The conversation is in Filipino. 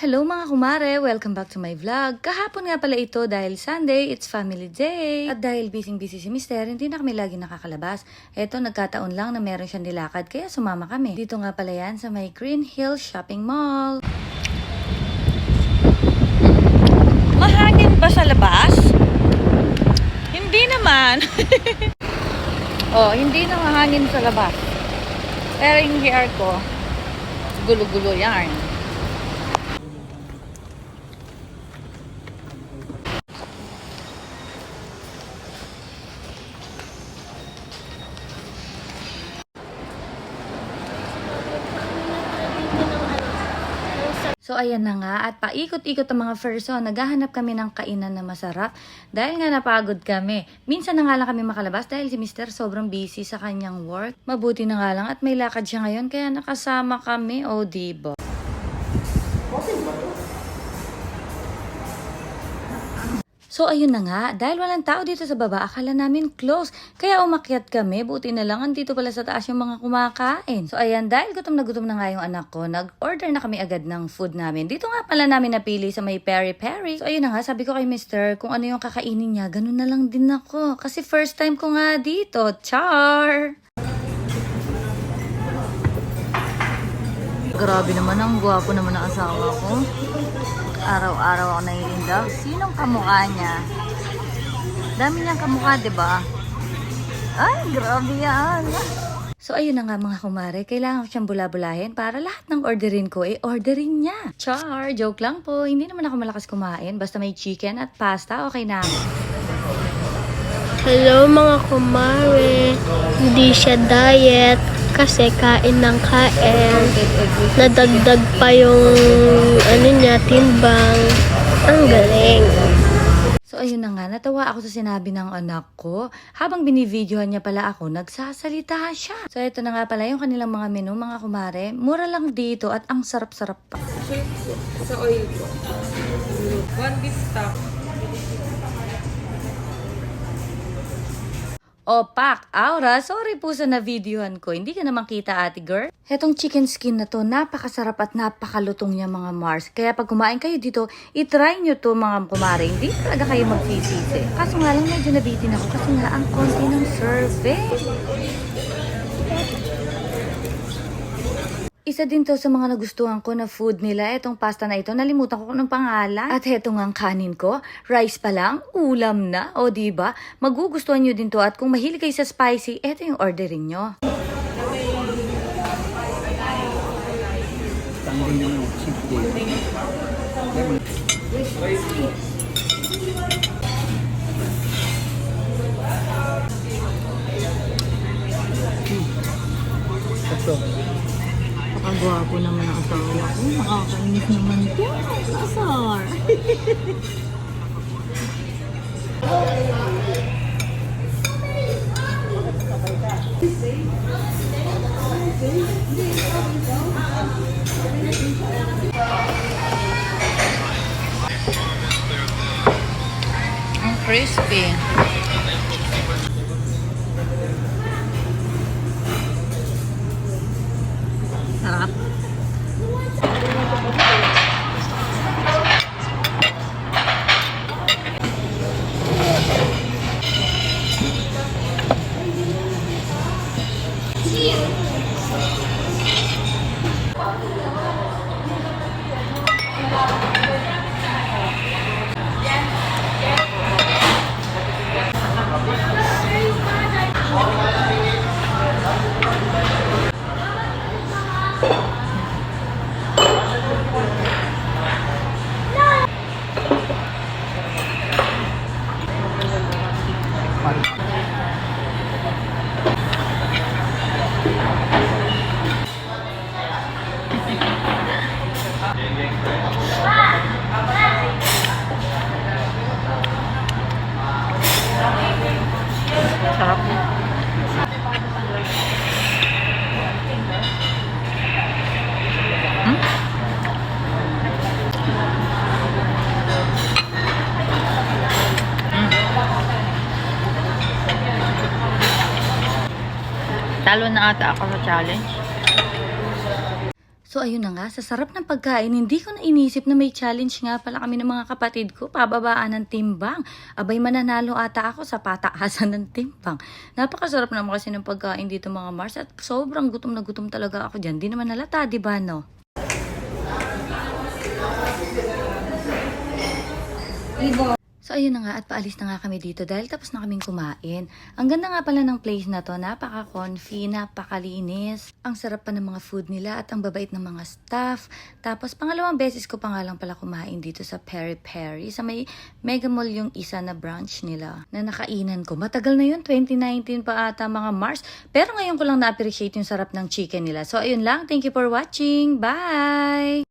Hello mga kumare! Welcome back to my vlog. Kahapon nga pala ito dahil Sunday, it's family day. At dahil busy si Mister, hindi na kami lagi nakakalabas. Eto, nagkataon lang na meron siyang nilakad kaya sumama kami. Dito nga pala yan sa may Green Hills Shopping Mall. Mahangin ba sa labas? Hindi naman. Oh, hindi na mahangin sa labas. Pero yung hair ko, gulo-gulo yarn. So ayan na nga, at paikot-ikot ang mga person, naghahanap kami ng kainan na masarap dahil nga napagod kami. Minsan na nga lang kami makalabas dahil si Mr. sobrang busy sa kanyang work. Mabuti na nga lang at may lakad siya ngayon kaya nakasama kami, o diba? So ayun na nga, dahil walang tao dito sa baba, akala namin close. Kaya umakyat kami, buti na lang, andito pala sa taas yung mga kumakain. So ayan, dahil gutom na nga yung anak ko, nag-order na kami agad ng food namin. Dito nga pala namin napili sa may peri-peri. So ayun na nga, sabi ko kay Mr. kung ano yung kakainin niya, ganun na lang din ako. Kasi first time ko nga dito, char! Grabe naman, ang gwapo naman ang asawa ko. Araw-araw ako naiindaw. Sinong kamukha niya? Dami niyang kamukha, diba? Ay, grabe yan. So, ayun na nga mga kumare. Kailangan ko siyang bula-bulahin para lahat ng orderin ko, orderin niya. Char! Joke lang po. Hindi naman ako malakas kumain. Basta may chicken at pasta, okay na. Hello mga kumare. Hindi siya diet kasi kain ng kain. Nadagdag pa yung timbang. Ang galing. So ayun na nga, natawa ako sa sinabi ng anak ko. Habang binivideohan niya pala ako, nagsasalita siya. So ito na nga pala yung kanilang mga menu, mga kumare. Mura lang dito at ang sarap-sarap pa. Sa oil ko. One beef stock. O, Pak, Aura, sorry po sa na-videohan ko. Hindi ka naman kita, ate girl. Hetong chicken skin na to, napakasarap at napakalutong niya mga Mars. Kaya pag kumain kayo dito, itry nyo to mga kumare. Hindi talaga kayo magsisisi. Kaso nga lang medyo nabitin ako kasi nga ang konti ng serving. Isa din to sa mga nagustuhan ko na food nila, itong pasta na ito. Nalimutan ko ng pangalan. At heto nga ang kanin ko, rice pa lang, ulam na. O diba? Magugustuhan nyo din to at kung mahilig kayo sa spicy, eto yung ordering nyo. Ang gwapo naman ang asawa ko. Nakakainis naman ito. Kasar. Ang crispy. Sarap. Sarap. Talo na ata ako sa challenge. So ayun na nga, sa sarap ng pagkain, hindi ko na inisip na may challenge nga pala kami ng mga kapatid ko, pababaan ng timbang. Abay mananalo ata ako sa pataasan ng timbang. Napakasarap naman kasi ng pagkain dito mga Mars at sobrang gutom na gutom talaga ako dyan. Di naman nalata, di ba no? So ayun na nga at paalis na nga kami dito dahil tapos na kaming kumain. Ang ganda nga pala ng place na to, napaka-comfy, napakalinis. Ang sarap pa ng mga food nila at ang babait ng mga staff. Tapos pangalawang beses ko pa nga lang pala kumain dito sa Peri Peri. Sa may Mega Mall yung isa na branch nila na nakainan ko. Matagal na yun, 2019 pa ata mga Mars. Pero ngayon ko lang na-appreciate yung sarap ng chicken nila. So ayun lang, thank you for watching. Bye!